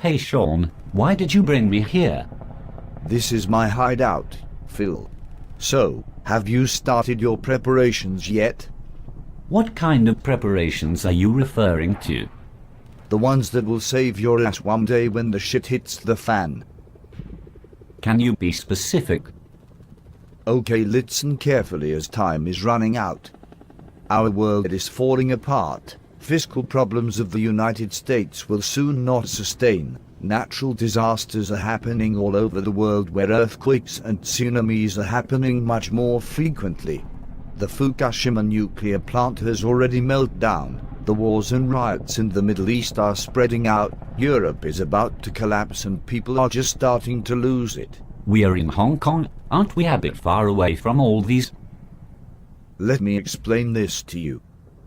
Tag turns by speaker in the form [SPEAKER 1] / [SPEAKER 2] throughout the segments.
[SPEAKER 1] Hey Sean, why did you bring me here?
[SPEAKER 2] This is my hideout, Phil. So, have you started your preparations yet?
[SPEAKER 1] What kind of preparations are you referring to?
[SPEAKER 2] The ones that will save your ass one day when the shit hits the fan.
[SPEAKER 1] Can you be specific?
[SPEAKER 2] Okay, listen carefully as time is running out. Our world is falling apart. Fiscal problems of the United States will soon not sustain. Natural disasters are happening all over the world, where earthquakes and tsunamis are happening much more frequently. The Fukushima nuclear plant has already melted down. The wars and riots in the Middle East are spreading out. Europe is about to collapse and people are just starting to lose it.
[SPEAKER 1] We are in Hong Kong, aren't we a bit far away from all these?
[SPEAKER 2] Let me explain this to you.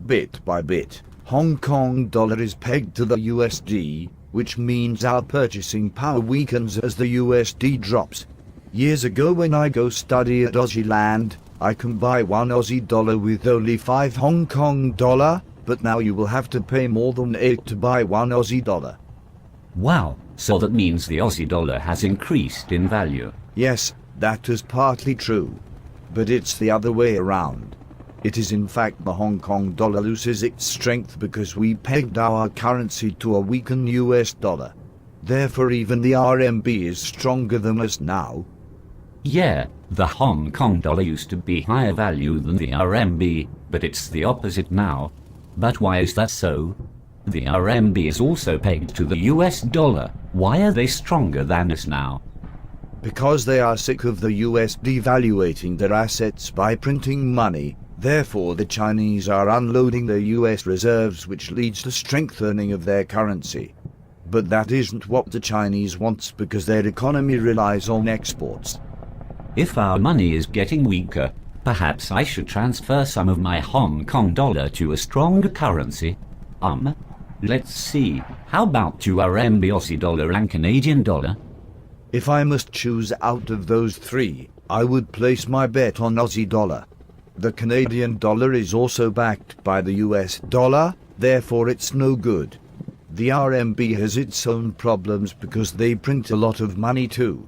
[SPEAKER 2] Bit by bit, Hong Kong dollar is pegged to the USD, which means our purchasing power weakens as the USD drops. Years ago, when I go study at Aussie land, I can buy 1 Aussie dollar with only 5 Hong Kong dollar, but now you will have to pay more than 8 to buy 1 Aussie dollar.
[SPEAKER 1] Wow, so that means the Aussie dollar has increased in value.
[SPEAKER 2] Yes, that is partly true, but it's the other way around. It is in fact the Hong Kong dollar loses its strength because we pegged our currency to a weakened US dollar. Therefore even the RMB is stronger than us now.
[SPEAKER 1] Yeah, the Hong Kong dollar used to be higher value than the RMB, but it's the opposite now. But why is that so? The RMB is also pegged to the US dollar. Why are they stronger than us now?
[SPEAKER 2] Because they are sick of the US devaluating their assets by printing money. Therefore the Chinese are unloading their US reserves, which leads to strengthening of their currency. But that isn't what the Chinese wants, because their economy relies on exports.
[SPEAKER 1] If our money is getting weaker, perhaps I should transfer some of my Hong Kong dollar to a stronger currency. Let's see, how about to RMB, Aussie dollar and Canadian dollar?
[SPEAKER 2] If I must choose out of those three, I would place my bet on Aussie dollar. The Canadian dollar is also backed by the US dollar, therefore it's no good. The RMB has its own problems because they print a lot of money too.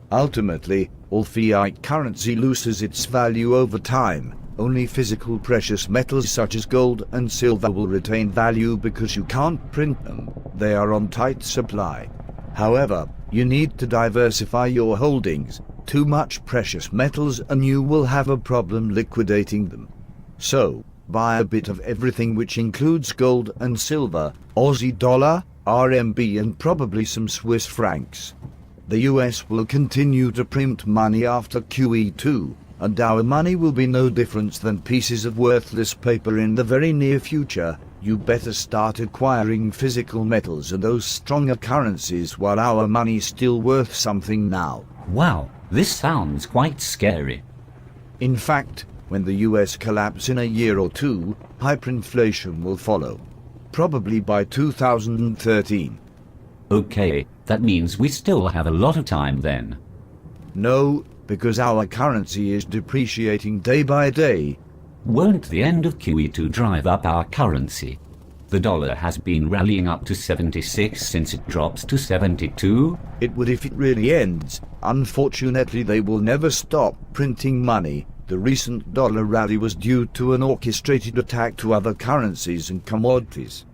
[SPEAKER 2] Ultimately, all fiat currency loses its value over time. Only physical precious metals such as gold and silver will retain value because you can't print them. They are on tight supply. However, you need to diversify your holdings. Too much precious metals and you will have a problem liquidating them. So, buy a bit of everything, which includes gold and silver, Aussie dollar, RMB and probably some Swiss francs. The US will continue to print money after QE2, and our money will be no different than pieces of worthless paper in the very near future. You better start acquiring physical metals and those stronger currencies while our money's still worth something now.
[SPEAKER 1] Wow, this sounds quite scary.
[SPEAKER 2] In fact, when the US collapses in a year or two, hyperinflation will follow. Probably by 2013.
[SPEAKER 1] Okay, that means we still have a lot of time then.
[SPEAKER 2] No, because our currency is depreciating day by day.
[SPEAKER 1] Won't the end of QE2 drive up our currency? The dollar has been rallying up to 76 since it drops to 72.
[SPEAKER 2] It would if it really ends. Unfortunately, they will never stop printing money. The recent dollar rally was due to an orchestrated attack to other currencies and commodities.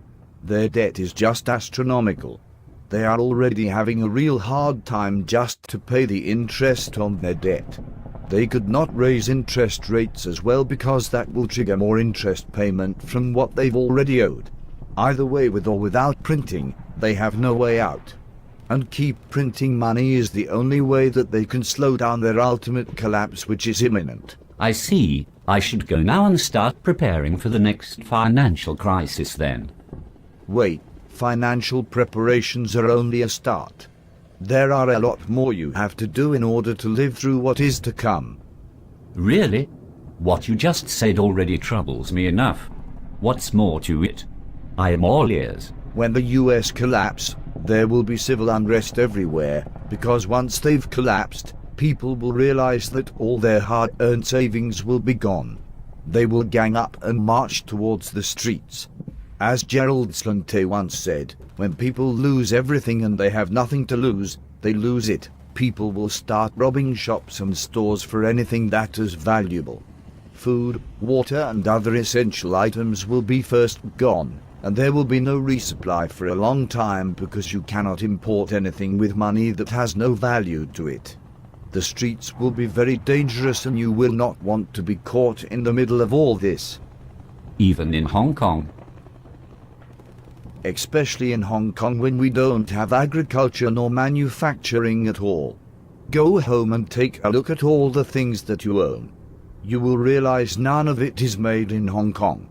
[SPEAKER 2] Their debt is just astronomical. They are already having a real hard time just to pay the interest on their debt. They could not raise interest rates as well because that will trigger more interest payment from what they've already owed. Either way, with or without printing, they have no way out. And keep printing money is the only way that they can slow down their ultimate collapse, which is imminent.
[SPEAKER 1] I see. I should go now and start preparing for the next financial crisis then.
[SPEAKER 2] Wait, financial preparations are only a start. There are a lot more you have to do in order to live through what is to come.
[SPEAKER 1] Really? What you just said already troubles me enough. What's more to it? I am all ears.
[SPEAKER 2] When the US collapse, there will be civil unrest everywhere, because once they've collapsed, people will realize that all their hard-earned savings will be gone. They will gang up and march towards the streets. As Gerald Slante once said, when people lose everything and they have nothing to lose, they lose it. People will start robbing shops and stores for anything that is valuable. Food, water and other essential items will be first gone, and there will be no resupply for a long time because you cannot import anything with money that has no value to it. The streets will be very dangerous and you will not want to be caught in the middle of all this.
[SPEAKER 1] Even in Hong Kong?
[SPEAKER 2] Especially in Hong Kong when we don't have agriculture nor manufacturing at all. Go home and take a look at all the things that you own. You will realize none of it is made in Hong Kong.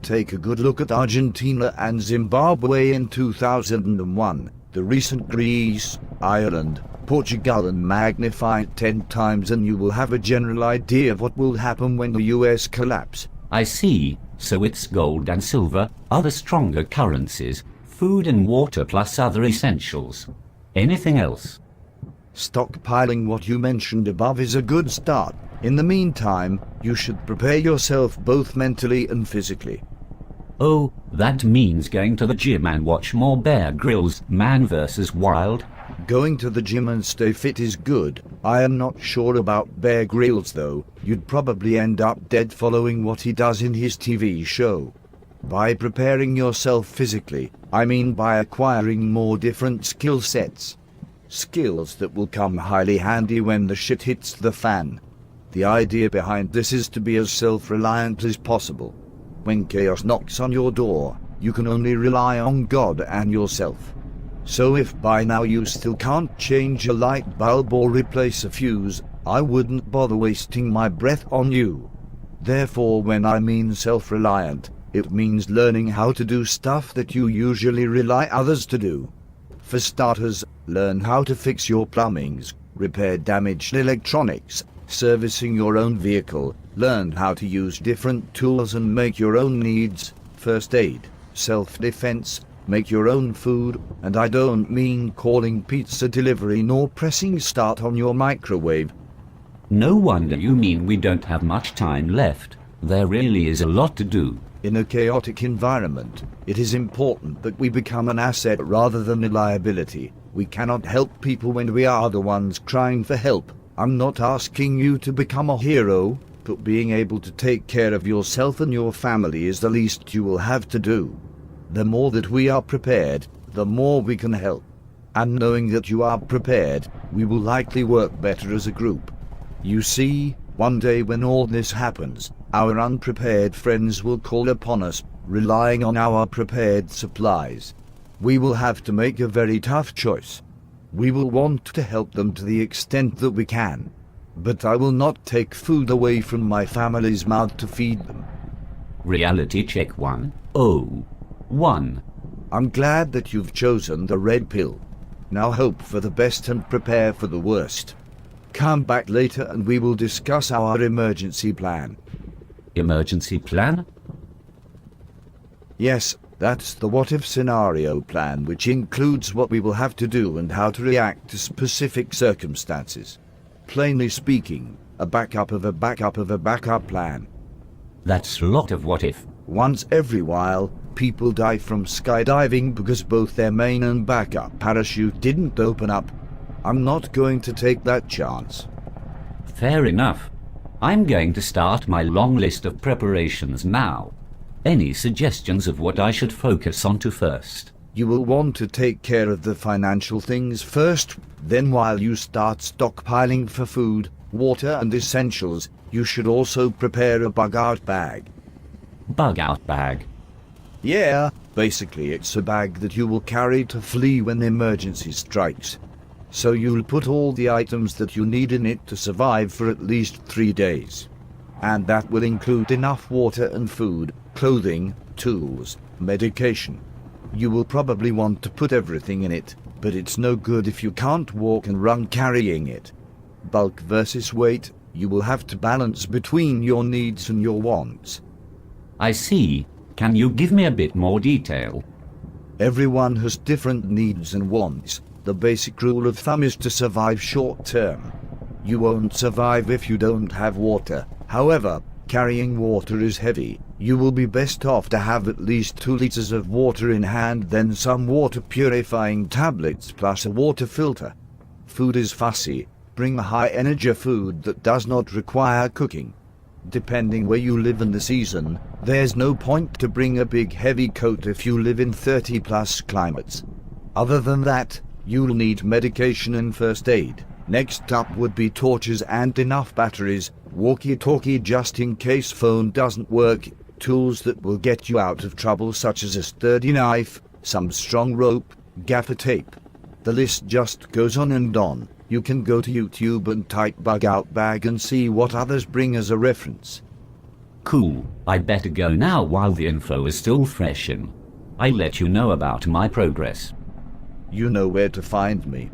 [SPEAKER 2] Take a good look at Argentina and Zimbabwe in 2001, the recent Greece, Ireland, Portugal, and magnify it 10 times and you will have a general idea of what will happen when the US collapse.
[SPEAKER 1] I see. So it's gold and silver, other stronger currencies, food and water plus other essentials. Anything else?
[SPEAKER 2] Stockpiling what you mentioned above is a good start. In the meantime, you should prepare yourself both mentally and physically.
[SPEAKER 1] Oh, that means going to the gym and watch more Bear Grylls, Man vs. Wild?
[SPEAKER 2] Going to the gym and stay fit is good. I am not sure about Bear Grylls though. You'd probably end up dead following what he does in his TV show. By preparing yourself physically, I mean by acquiring more different skill sets. Skills that will come highly handy when the shit hits the fan. The idea behind this is to be as self-reliant as possible. When chaos knocks on your door, you can only rely on God and yourself. So if by now you still can't change a light bulb or replace a fuse, I wouldn't bother wasting my breath on you. Therefore, when I mean self-reliant, it means learning how to do stuff that you usually rely others to do. For starters, learn how to fix your plumbings, repair damaged electronics, servicing your own vehicle, learn how to use different tools and make your own needs, first aid, self-defense, make your own food, and I don't mean calling pizza delivery nor pressing start on your microwave.
[SPEAKER 1] No wonder you mean we don't have much time left. There really is a lot to do.
[SPEAKER 2] In a chaotic environment, it is important that we become an asset rather than a liability. We cannot help people when we are the ones crying for help. I'm not asking you to become a hero, but being able to take care of yourself and your family is the least you will have to do. The more that we are prepared, the more we can help. And knowing that you are prepared, we will likely work better as a group. You see, one day when all this happens, our unprepared friends will call upon us, relying on our prepared supplies. We will have to make a very tough choice. We will want to help them to the extent that we can. But I will not take food away from my family's mouth to feed them.
[SPEAKER 1] Reality check 101.
[SPEAKER 2] I'm glad that you've chosen the red pill. Now hope for the best and prepare for the worst. Come back later and we will discuss our emergency plan.
[SPEAKER 1] Emergency plan?
[SPEAKER 2] Yes, that's the what-if scenario plan, which includes what we will have to do and how to react to specific circumstances. Plainly speaking, a backup of a backup of a backup plan.
[SPEAKER 1] That's a lot of what if.
[SPEAKER 2] Once every while, people die from skydiving because both their main and backup parachute didn't open up. I'm not going to take that chance.
[SPEAKER 1] Fair enough. I'm going to start my long list of preparations now. Any suggestions of what I should focus on to first?
[SPEAKER 2] You will want to take care of the financial things first, then while you start stockpiling for food, water and essentials, you should also prepare a bug-out bag.
[SPEAKER 1] Bug-out bag?
[SPEAKER 2] Yeah, basically it's a bag that you will carry to flee when emergency strikes. So you'll put all the items that you need in it to survive for at least 3 days. And that will include enough water and food, clothing, tools, medication. You will probably want to put everything in it, but it's no good if you can't walk and run carrying it. Bulk versus weight, you will have to balance between your needs and your wants.
[SPEAKER 1] I see. Can you give me a bit more detail?
[SPEAKER 2] Everyone has different needs and wants. The basic rule of thumb is to survive short term. You won't survive if you don't have water. However, carrying water is heavy. You will be best off to have at least 2 liters of water in hand, then some water purifying tablets plus a water filter. Food is fussy. Bring a high energy food that does not require cooking. Depending where you live in the season, there's no point to bring a big heavy coat if you live in 30 plus climates. Other than that, you'll need medication and first aid. Next up would be torches and enough batteries, walkie-talkie just in case phone doesn't work, tools that will get you out of trouble such as a sturdy knife, some strong rope, gaffer tape. The list just goes on and on. You can go to YouTube and type bug out bag and see what others bring as a reference.
[SPEAKER 1] Cool, I better go now while the info is still fresh and I'll let you know about my progress.
[SPEAKER 2] You know where to find me.